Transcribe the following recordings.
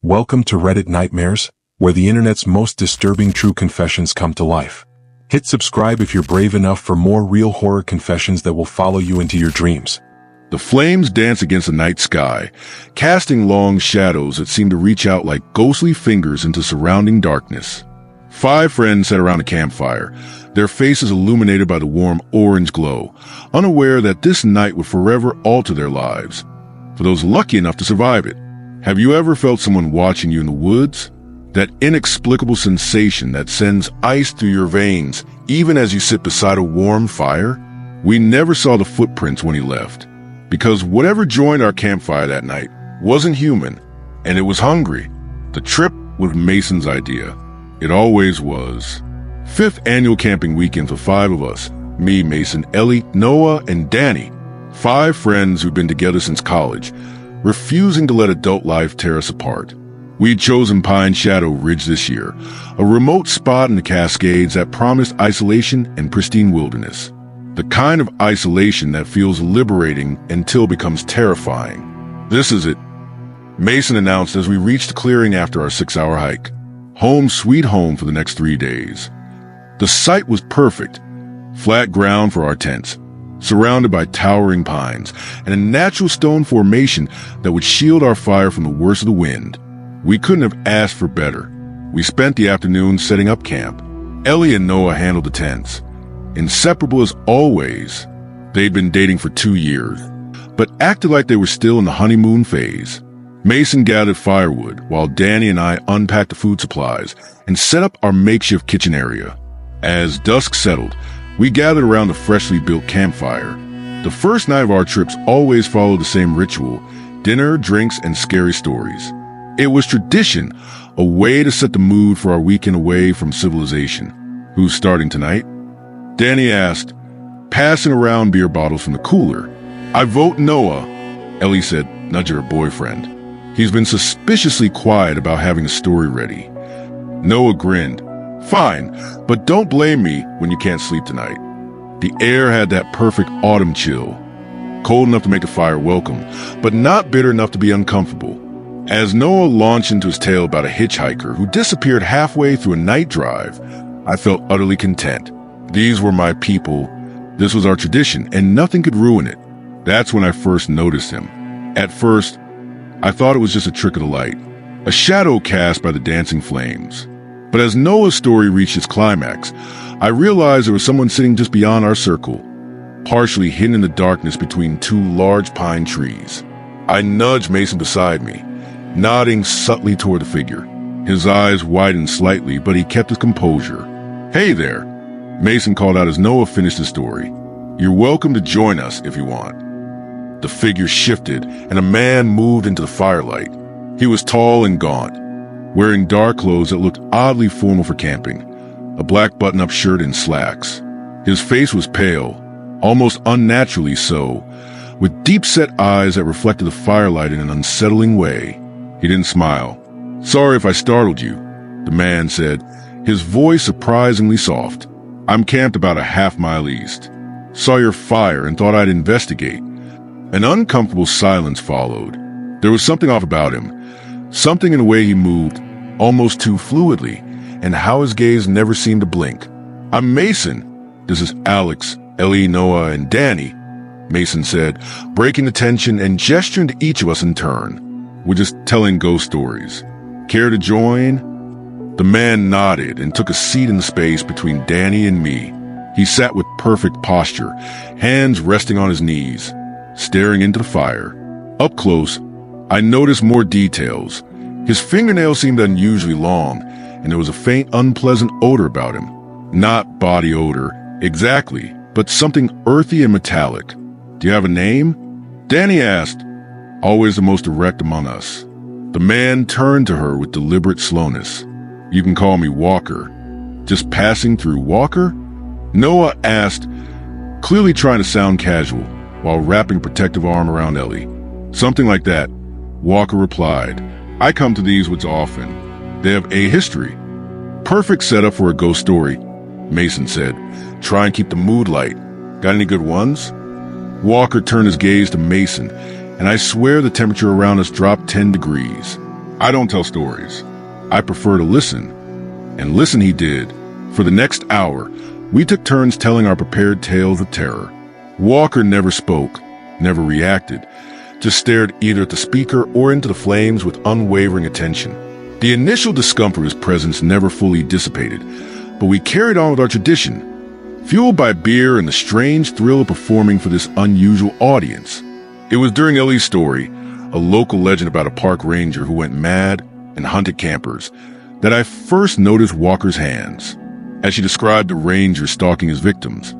Welcome to Reddit Nightmares, where the internet's most disturbing true confessions come to life. Hit subscribe if you're brave enough for more real horror confessions that will follow you into your dreams. The flames dance against the night sky, casting long shadows that seem to reach out like ghostly fingers into surrounding darkness. 5 friends sat around a campfire, their faces illuminated by the warm orange glow, unaware that this night would forever alter their lives. For those lucky enough to survive it, have you ever felt someone watching you in the woods? That inexplicable sensation that sends ice through your veins, even as you sit beside a warm fire? We never saw the footprints when he left, because whatever joined our campfire that night wasn't human, and it was hungry. The trip was Mason's idea. It always was. 5th annual camping weekend for 5 of us. Me, Mason, Ellie, Noah, and Danny. 5 friends who'd been together since college, refusing to let adult life tear us apart. We'd chosen Pine Shadow Ridge this year, a remote spot in the Cascades that promised isolation and pristine wilderness. The kind of isolation that feels liberating until it becomes terrifying. This is it, Mason announced as we reached the clearing after our 6-hour hike. Home sweet home for the next 3 days. The site was perfect. Flat ground for our tents, surrounded by towering pines, and a natural stone formation that would shield our fire from the worst of the wind. We couldn't have asked for better. We spent the afternoon setting up camp. Ellie and Noah handled the tents. Inseparable as always, they'd been dating for 2 years, but acted like they were still in the honeymoon phase. Mason gathered firewood, while Danny and I unpacked the food supplies and set up our makeshift kitchen area. As dusk settled, we gathered around the freshly built campfire. The first night of our trips always followed the same ritual: dinner, drinks, and scary stories. It was tradition, a way to set the mood for our weekend away from civilization. Who's starting tonight? Danny asked, passing around beer bottles from the cooler. I vote Noah, Ellie said, nudging her boyfriend. He's been suspiciously quiet about having a story ready. Noah grinned. Fine, but don't blame me when you can't sleep tonight. The air had that perfect autumn chill, cold enough to make the fire welcome, but not bitter enough to be uncomfortable. As Noah launched into his tale about a hitchhiker who disappeared halfway through a night drive, I felt utterly content. These were my people, this was our tradition, and nothing could ruin it. That's when I first noticed him. At first, I thought it was just a trick of the light, a shadow cast by the dancing flames. But as Noah's story reached its climax, I realized there was someone sitting just beyond our circle, partially hidden in the darkness between 2 large pine trees. I nudged Mason beside me, nodding subtly toward the figure. His eyes widened slightly, but he kept his composure. Hey there, Mason called out as Noah finished his story. You're welcome to join us if you want. The figure shifted, and a man moved into the firelight. He was tall and gaunt, wearing dark clothes that looked oddly formal for camping, a black button-up shirt and slacks. His face was pale, almost unnaturally so, with deep-set eyes that reflected the firelight in an unsettling way. He didn't smile. Sorry if I startled you, the man said, his voice surprisingly soft. I'm camped about a half-mile east. Saw your fire and thought I'd investigate. An uncomfortable silence followed. There was something off about him, something in the way he moved, almost too fluidly, and how his gaze never seemed to blink. I'm Mason. This is Alex, Ellie, Noah, and Danny, Mason said, breaking the tension and gesturing to each of us in turn. We're just telling ghost stories. Care to join? The man nodded and took a seat in the space between Danny and me. He sat with perfect posture, hands resting on his knees, staring into the fire. Up close, I noticed more details. His fingernails seemed unusually long, and there was a faint, unpleasant odor about him. Not body odor, exactly, but something earthy and metallic. Do you have a name? Danny asked, always the most direct among us. The man turned to her with deliberate slowness. You can call me Walker. Just passing through, Walker? Noah asked, clearly trying to sound casual, while wrapping a protective arm around Ellie. Something like that, Walker replied. I come to these woods often. They have a history. Perfect setup for a ghost story, Mason said. Try and keep the mood light. Got any good ones? Walker turned his gaze to Mason, and I swear the temperature around us dropped 10 degrees. I don't tell stories. I prefer to listen. And listen he did. For the next hour, we took turns telling our prepared tales of terror. Walker never spoke, never reacted, just stared either at the speaker or into the flames with unwavering attention. The initial discomfort of his presence never fully dissipated, but we carried on with our tradition, fueled by beer and the strange thrill of performing for this unusual audience. It was during Ellie's story, a local legend about a park ranger who went mad and hunted campers, that I first noticed Walker's hands. As she described the ranger stalking his victims,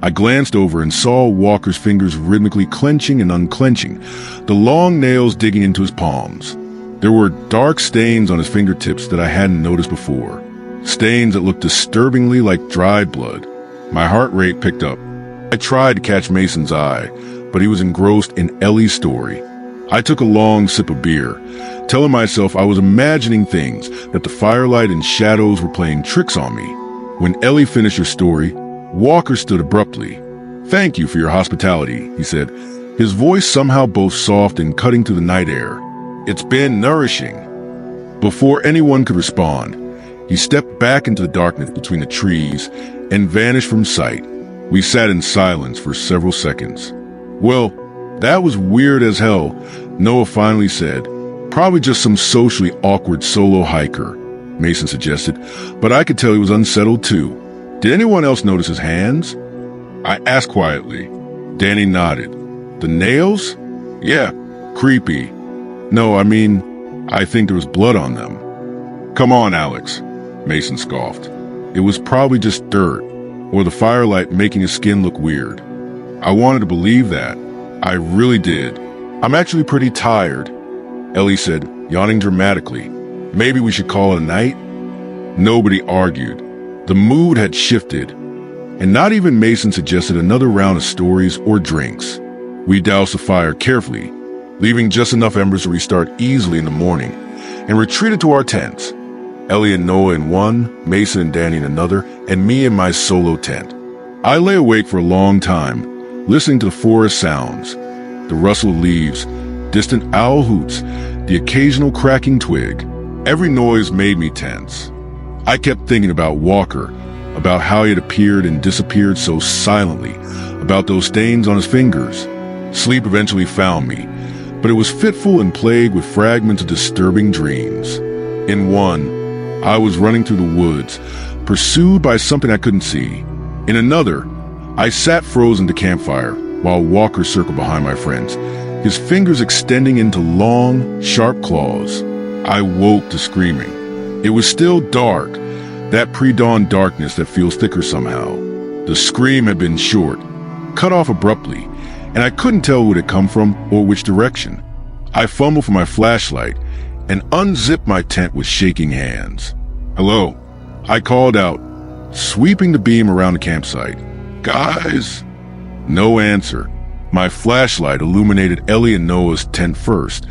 I glanced over and saw Walker's fingers rhythmically clenching and unclenching, the long nails digging into his palms. There were dark stains on his fingertips that I hadn't noticed before, stains that looked disturbingly like dried blood. My heart rate picked up. I tried to catch Mason's eye, but he was engrossed in Ellie's story. I took a long sip of beer, telling myself I was imagining things, that the firelight and shadows were playing tricks on me. When Ellie finished her story, Walker stood abruptly. "Thank you for your hospitality," he said, his voice somehow both soft and cutting through the night air. "It's been nourishing." Before anyone could respond, he stepped back into the darkness between the trees and vanished from sight. We sat in silence for several seconds. "Well, that was weird as hell," Noah finally said. "Probably just some socially awkward solo hiker," Mason suggested, but I could tell he was unsettled too. "Did anyone else notice his hands?" I asked quietly. Danny nodded. "The nails? Yeah, creepy. No, I think there was blood on them." "Come on, Alex," Mason scoffed. "It was probably just dirt, or the firelight making his skin look weird." I wanted to believe that. I really did. "I'm actually pretty tired," Ellie said, yawning dramatically. "Maybe we should call it a night?" Nobody argued. The mood had shifted, and not even Mason suggested another round of stories or drinks. We doused the fire carefully, leaving just enough embers to restart easily in the morning, and retreated to our tents. Ellie and Noah in one, Mason and Danny in another, and me in my solo tent. I lay awake for a long time, listening to the forest sounds, the rustle of leaves, distant owl hoots, the occasional cracking twig. Every noise made me tense. I kept thinking about Walker, about how he had appeared and disappeared so silently, about those stains on his fingers. Sleep eventually found me, but it was fitful and plagued with fragments of disturbing dreams. In one, I was running through the woods, pursued by something I couldn't see. In another, I sat frozen to Campfire while Walker circled behind my friends, his fingers extending into long, sharp claws. I woke to screaming. It was still dark, that pre-dawn darkness that feels thicker somehow. The scream had been short, cut off abruptly, and I couldn't tell who it had come from or which direction. I fumbled for my flashlight and unzipped my tent with shaking hands. "Hello," I called out, sweeping the beam around the campsite. "Guys?" No answer. My flashlight illuminated Ellie and Noah's tent first.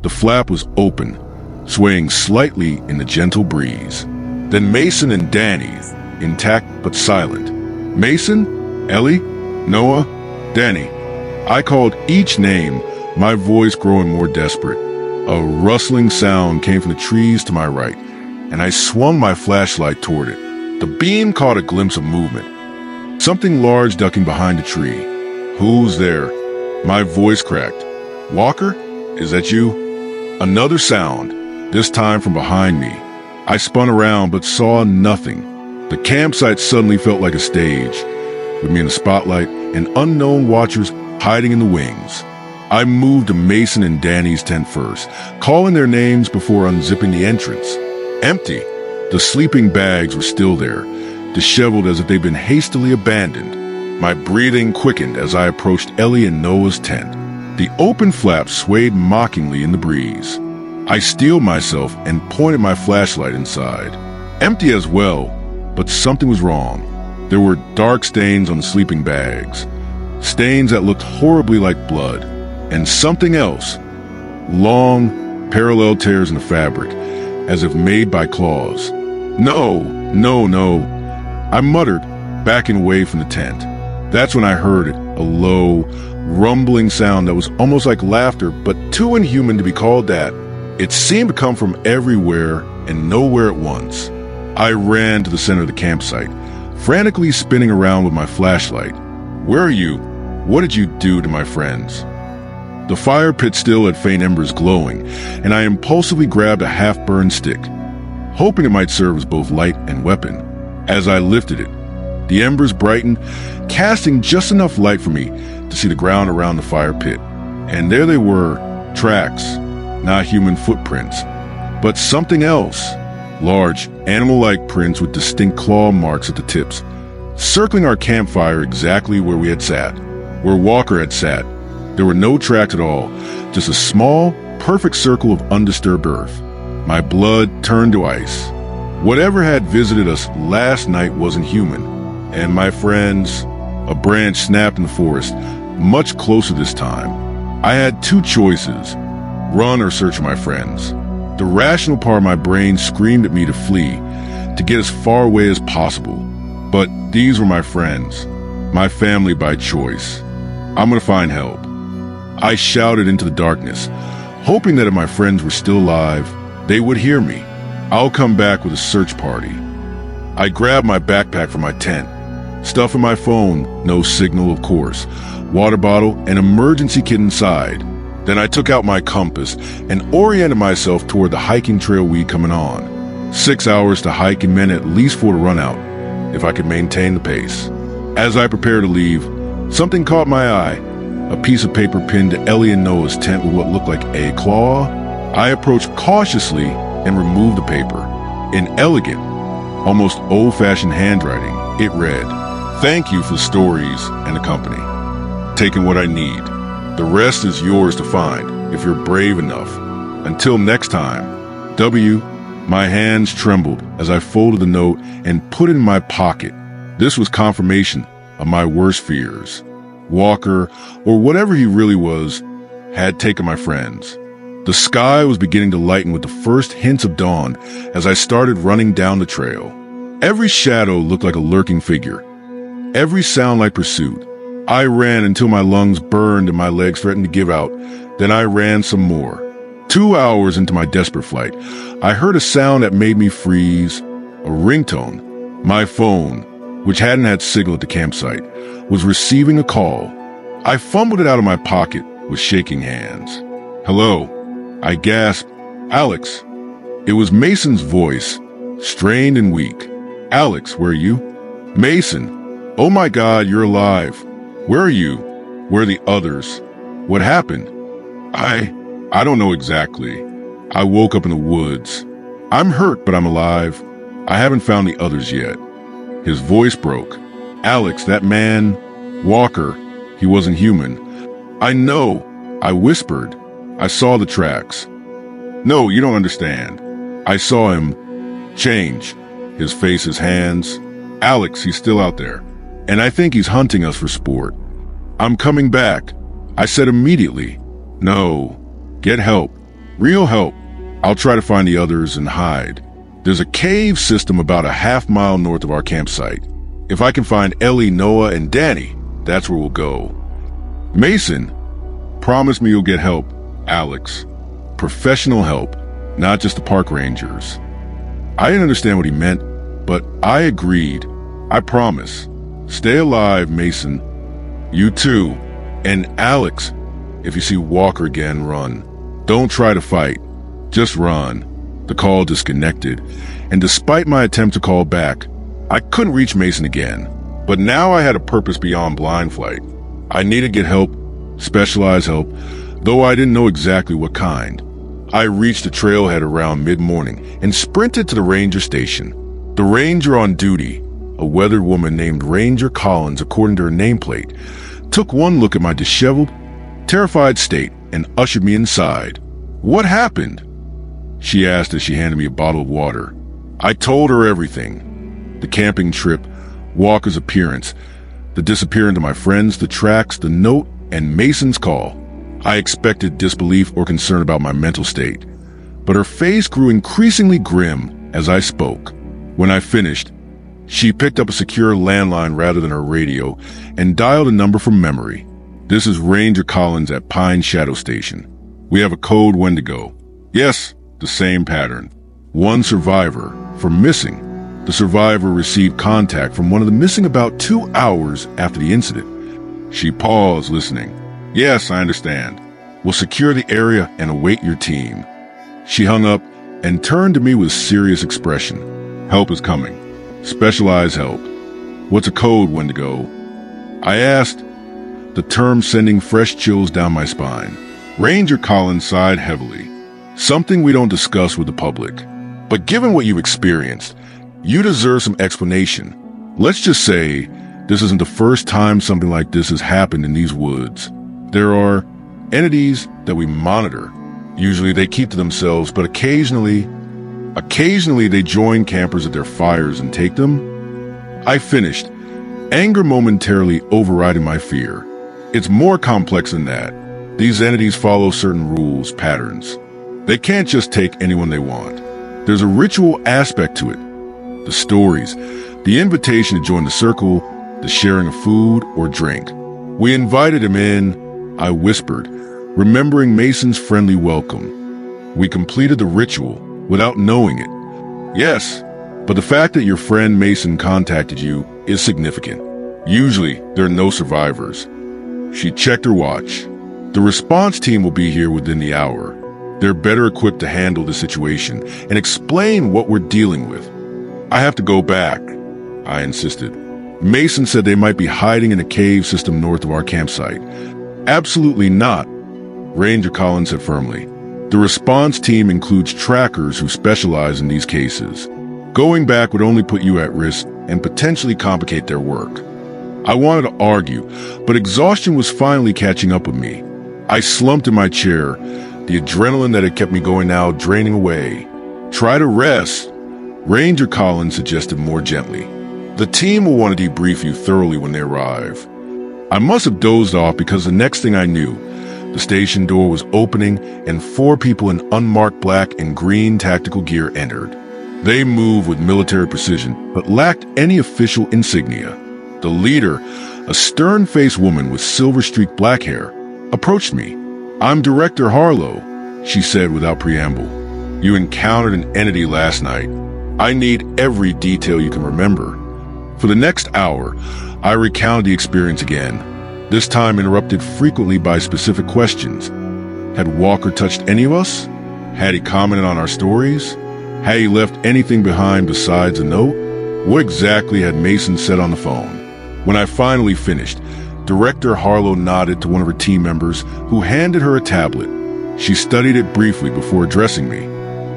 The flap was open, swaying slightly in the gentle breeze. Then Mason and Danny, intact but silent. "Mason? Ellie? Noah? Danny?" I called each name, my voice growing more desperate. A rustling sound came from the trees to my right, and I swung my flashlight toward it. The beam caught a glimpse of movement. Something large ducking behind a tree. "Who's there?" My voice cracked. "Walker? Is that you?" Another sound, this time from behind me. I spun around but saw nothing. The campsite suddenly felt like a stage, with me in the spotlight and unknown watchers hiding in the wings. I moved to Mason and Danny's tent first, calling their names before unzipping the entrance. Empty. The sleeping bags were still there, disheveled as if they'd been hastily abandoned. My breathing quickened as I approached Ellie and Noah's tent. The open flap swayed mockingly in the breeze. I steeled myself and pointed my flashlight inside. Empty as well, but something was wrong. There were dark stains on the sleeping bags, stains that looked horribly like blood, and something else. Long, parallel tears in the fabric, as if made by claws. No. I muttered, backing away from the tent. That's when I heard it, a low, rumbling sound that was almost like laughter, but too inhuman to be called that. It seemed to come from everywhere and nowhere at once. I ran to the center of the campsite, frantically spinning around with my flashlight. "Where are you? What did you do to my friends?" The fire pit still had faint embers glowing, and I impulsively grabbed a half-burned stick, hoping it might serve as both light and weapon. As I lifted it, the embers brightened, casting just enough light for me to see the ground around the fire pit. And there they were, tracks, not human footprints, but something else. Large, animal-like prints with distinct claw marks at the tips, circling our campfire exactly where we had sat, where Walker had sat. There were no tracks at all, just a small, perfect circle of undisturbed earth. My blood turned to ice. Whatever had visited us last night wasn't human. And my friends, a branch snapped in the forest, much closer this time. I had two choices, run or search for my friends. The rational part of my brain screamed at me to flee, to get as far away as possible. But these were my friends, my family by choice. I'm gonna find help. I shouted into the darkness, hoping that if my friends were still alive, they would hear me. I'll come back with a search party. I grabbed my backpack from my tent, stuff in my phone, no signal of course, water bottle, and emergency kit inside. Then I took out my compass and oriented myself toward the hiking trail we'd coming on. 6 hours to hike and meant at least 4 to run out, if I could maintain the pace. As I prepared to leave, something caught my eye, a piece of paper pinned to Ellie and Noah's tent with what looked like a claw. I approached cautiously and removed the paper. In elegant, almost old-fashioned handwriting, it read, "Thank you for the stories and the company. Taking what I need. The rest is yours to find, if you're brave enough. Until next time, W." My hands trembled as I folded the note and put it in my pocket. This was confirmation of my worst fears. Walker, or whatever he really was, had taken my friends. The sky was beginning to lighten with the first hints of dawn as I started running down the trail. Every shadow looked like a lurking figure, every sound like pursuit. I ran until my lungs burned and my legs threatened to give out. Then I ran some more. 2 hours into my desperate flight, I heard a sound that made me freeze, a ringtone. My phone, which hadn't had signal at the campsite, was receiving a call. I fumbled it out of my pocket with shaking hands. "Hello," I gasped. "Alex." It was Mason's voice, strained and weak. "Alex, where are you?" "Mason. Oh my God, you're alive. Where are you? Where are the others? What happened?" I don't know exactly. I woke up in the woods. I'm hurt, but I'm alive. I haven't found the others yet." His voice broke. "Alex, that man, Walker, he wasn't human." "I know," I whispered. "I saw the tracks." "No, you don't understand. I saw him change. His face, his hands. Alex, he's still out there. And I think he's hunting us for sport. I'm coming back," I said immediately. "No. Get help. Real help. I'll try to find the others and hide. There's a cave system about a half-mile north of our campsite. If I can find Ellie, Noah, and Danny, that's where we'll go." "Mason, promise me you'll get help, Alex. Professional help, not just the park rangers." I didn't understand what he meant, but I agreed. "I promise. Stay alive, Mason. You too. And Alex, if you see Walker again, run. Don't try to fight. Just run." The call disconnected, and despite my attempt to call back, I couldn't reach Mason again. But now I had a purpose beyond blind flight. I needed to get help, specialized help, though I didn't know exactly what kind. I reached the trailhead around mid-morning and sprinted to the ranger station. The ranger on duty, a weathered woman named Ranger Collins according to her nameplate, took one look at my disheveled, terrified state and ushered me inside. "What happened?" she asked as she handed me a bottle of water. I told her everything. The camping trip, Walker's appearance, the disappearance of my friends, the tracks, the note, and Mason's call. I expected disbelief or concern about my mental state, but her face grew increasingly grim as I spoke. When I finished, she picked up a secure landline rather than her radio and dialed a number from memory. "This is Ranger Collins at Pine Shadow Station. We have a code Wendigo. Yes, the same pattern. One survivor. For missing, the survivor received contact from one of the missing about 2 hours after the incident. She paused, listening. Yes, I understand. We'll secure the area and await your team. She hung up and turned to me with serious expression. Help is coming. Specialized help. What's a code, Wendigo? I asked, the term sending fresh chills down my spine. Ranger Collins sighed heavily. Something we don't discuss with the public. But given what you've experienced, you deserve some explanation. Let's just say this isn't the first time something like this has happened in these woods. There are entities that we monitor. Usually they keep to themselves, but occasionally they join campers at their fires and take them. I finished, anger momentarily overriding my fear. It's more complex than that. These entities follow certain rules, patterns. They can't just take anyone they want. There's a ritual aspect to it. The stories, the invitation to join the circle, the sharing of food or drink. We invited him in, I whispered, remembering Mason's friendly welcome. We completed the ritual without knowing it. Yes, but the fact that your friend Mason contacted you is significant. Usually, there are no survivors. She checked her watch. The response team will be here within the hour. They're better equipped to handle the situation and explain what we're dealing with. I have to go back, I insisted. Mason said they might be hiding in a cave system north of our campsite. Absolutely not, Ranger Collins said firmly. The response team includes trackers who specialize in these cases. Going back would only put you at risk and potentially complicate their work. I wanted to argue, but exhaustion was finally catching up with me. I slumped in my chair, the adrenaline that had kept me going now draining away. Try to rest, Ranger Collins suggested more gently. The team will want to debrief you thoroughly when they arrive. I must have dozed off because the next thing I knew, the station door was opening and 4 people in unmarked black and green tactical gear entered. They moved with military precision, but lacked any official insignia. The leader, a stern-faced woman with silver-streaked black hair, approached me. I'm Director Harlow, she said without preamble. You encountered an entity last night. I need every detail you can remember. For the next hour, I recounted the experience again, this time interrupted frequently by specific questions. Had Walker touched any of us? Had he commented on our stories? Had he left anything behind besides a note? What exactly had Mason said on the phone? When I finally finished, Director Harlow nodded to one of her team members who handed her a tablet. She studied it briefly before addressing me.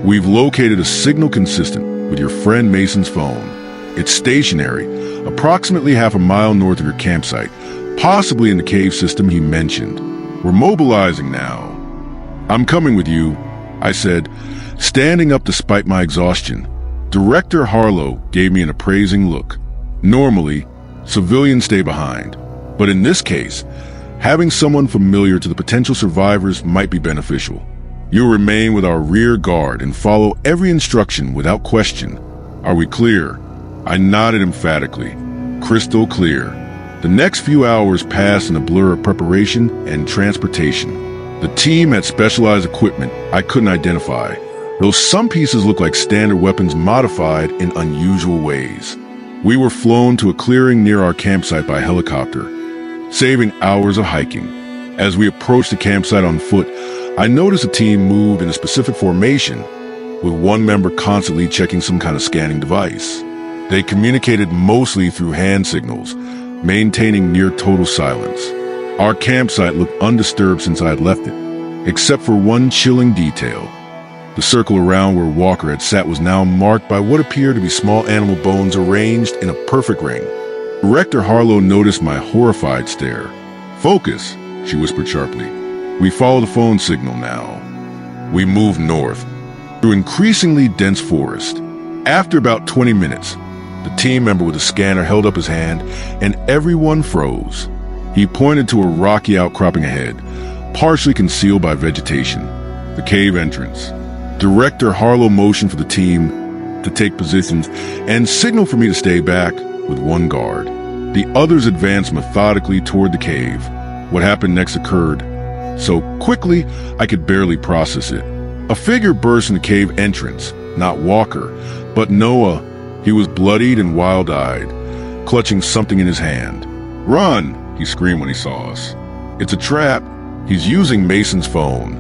We've located a signal consistent with your friend Mason's phone. It's stationary, approximately half a mile north of your campsite, possibly in the cave system he mentioned. We're mobilizing now. I'm coming with you, I said, standing up despite my exhaustion. Director Harlow gave me an appraising look. Normally, civilians stay behind. But in this case, having someone familiar to the potential survivors might be beneficial. You'll remain with our rear guard and follow every instruction without question. Are we clear? I nodded emphatically. Crystal clear. The next few hours passed in a blur of preparation and transportation. The team had specialized equipment I couldn't identify, though some pieces looked like standard weapons modified in unusual ways. We were flown to a clearing near our campsite by helicopter, saving hours of hiking. As we approached the campsite on foot, I noticed the team moved in a specific formation, with one member constantly checking some kind of scanning device. They communicated mostly through hand signals, maintaining near total silence. Our campsite looked undisturbed since I had left it, except for one chilling detail. The circle around where Walker had sat was now marked by what appeared to be small animal bones arranged in a perfect ring. Director Harlow noticed my horrified stare. Focus, she whispered sharply. We follow the phone signal now. We moved north, through increasingly dense forest. After about 20 minutes, the team member with the scanner held up his hand, and everyone froze. He pointed to a rocky outcropping ahead, partially concealed by vegetation. The cave entrance. Director Harlow motioned for the team to take positions and signaled for me to stay back with one guard. The others advanced methodically toward the cave. What happened next occurred so quickly I could barely process it. A figure burst in the cave entrance, not Walker, but Noah. He was bloodied and wild-eyed, clutching something in his hand. "Run!" he screamed when he saw us. "It's a trap. He's using Mason's phone."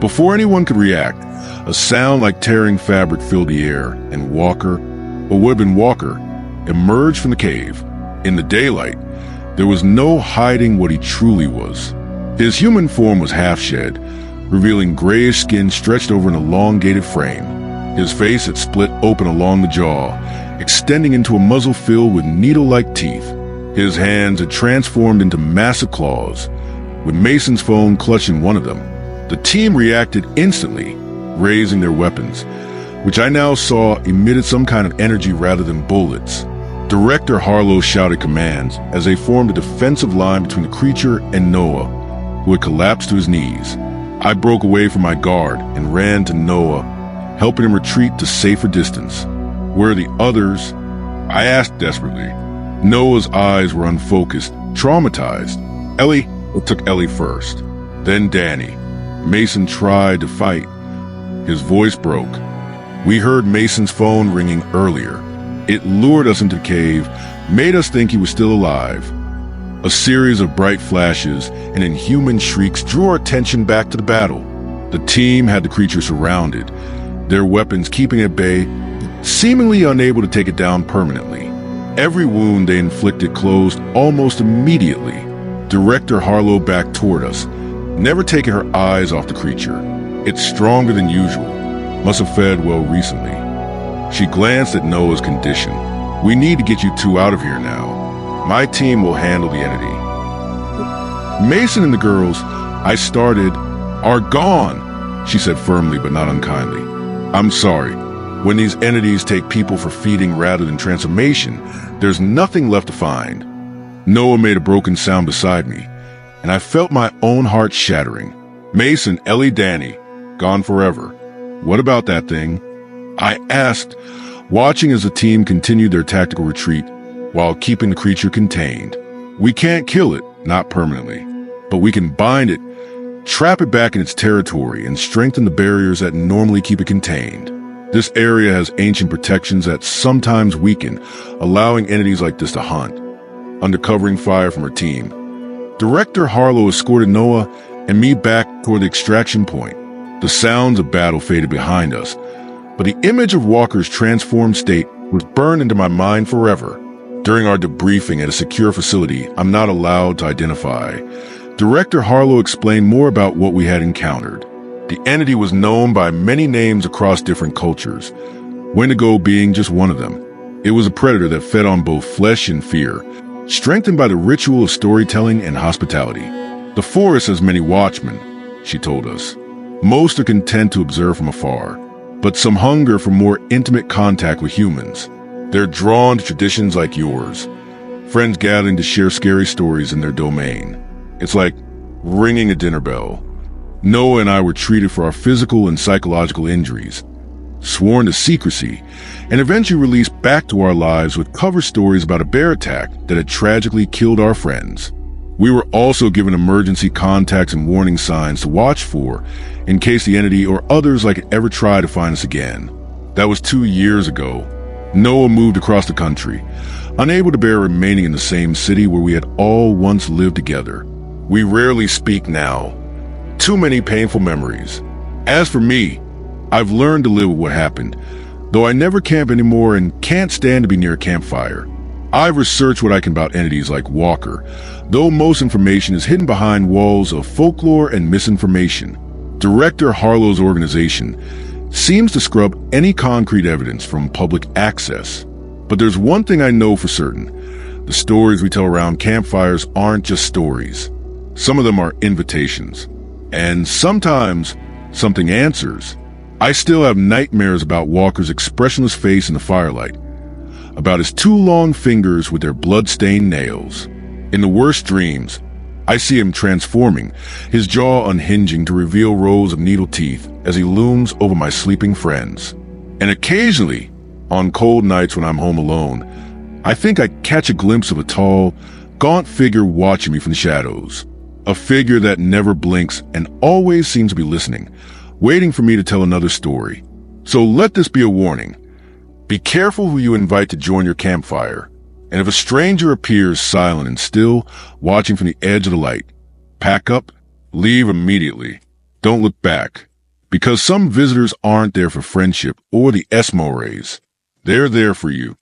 Before anyone could react, a sound like tearing fabric filled the air, and Walker, or would have been Walker, emerged from the cave. In the daylight, there was no hiding what he truly was. His human form was half-shed, revealing grayish skin stretched over an elongated frame. His face had split open along the jaw, extending into a muzzle filled with needle-like teeth. His hands had transformed into massive claws, with Mason's phone clutched in one of them. The team reacted instantly, raising their weapons, which I now saw emitted some kind of energy rather than bullets. Director Harlow shouted commands as they formed a defensive line between the creature and Noah, who had collapsed to his knees. I broke away from my guard and ran to Noah, helping him retreat to safer distance. "Where are the others?" I asked desperately. Noah's eyes were unfocused, traumatized. Ellie, it took Ellie first, then Danny. Mason tried to fight. His voice broke. We heard Mason's phone ringing earlier. It lured us into the cave, made us think he was still alive. A series of bright flashes and inhuman shrieks drew our attention back to the battle. The team had the creature surrounded, their weapons keeping at bay, seemingly unable to take it down permanently. Every wound they inflicted closed almost immediately. Director Harlow backed toward us, never taking her eyes off the creature. "It's stronger than usual. Must have fed well recently." She glanced at Noah's condition. "We need to get you two out of here now. My team will handle the entity." Mason and the girls I started are gone, she said firmly but not unkindly. "I'm sorry. When these entities take people for feeding rather than transformation, there's nothing left to find." Noah made a broken sound beside me, and I felt my own heart shattering. "Mason, Ellie, Danny, gone forever. What about that thing?" I asked, watching as the team continued their tactical retreat while keeping the creature contained. "We can't kill it, not permanently, but we can bind it, trap it back in its territory, and strengthen the barriers that normally keep it contained. This area has ancient protections that sometimes weaken, allowing entities like this to hunt." Under covering fire from her team, Director Harlow escorted Noah and me back toward the extraction point. The sounds of battle faded behind us, but the image of Walker's transformed state was burned into my mind forever. During our debriefing at a secure facility I'm not allowed to identify, Director Harlow explained more about what we had encountered. The entity was known by many names across different cultures, Wendigo being just one of them. It was a predator that fed on both flesh and fear, strengthened by the ritual of storytelling and hospitality. "The forest has many watchmen," she told us. "Most are content to observe from afar, but some hunger for more intimate contact with humans. They're drawn to traditions like yours, friends gathering to share scary stories in their domain. It's like ringing a dinner bell." Noah and I were treated for our physical and psychological injuries, sworn to secrecy, and eventually released back to our lives with cover stories about a bear attack that had tragically killed our friends. We were also given emergency contacts and warning signs to watch for in case the entity or others like it ever try to find us again. That was 2 years ago. Noah moved across the country, unable to bear remaining in the same city where we had all once lived together. We rarely speak now. Too many painful memories. As for me, I've learned to live with what happened, though I never camp anymore and can't stand to be near a campfire. I've researched what I can about entities like Walker, though most information is hidden behind walls of folklore and misinformation. Director Harlow's organization seems to scrub any concrete evidence from public access. But there's one thing I know for certain. The stories we tell around campfires aren't just stories. Some of them are invitations. And sometimes something answers. I still have nightmares about Walker's expressionless face in the firelight, about his 2 long fingers with their blood-stained nails. In the worst dreams, I see him transforming, his jaw unhinging to reveal rows of needle teeth as he looms over my sleeping friends. And occasionally, on cold nights when I'm home alone, I think I catch a glimpse of a tall, gaunt figure watching me from the shadows. A figure that never blinks and always seems to be listening, waiting for me to tell another story. So let this be a warning. Be careful who you invite to join your campfire. And if a stranger appears silent and still, watching from the edge of the light, pack up, leave immediately. Don't look back. Because some visitors aren't there for friendship or the Eskimo rays. They're there for you.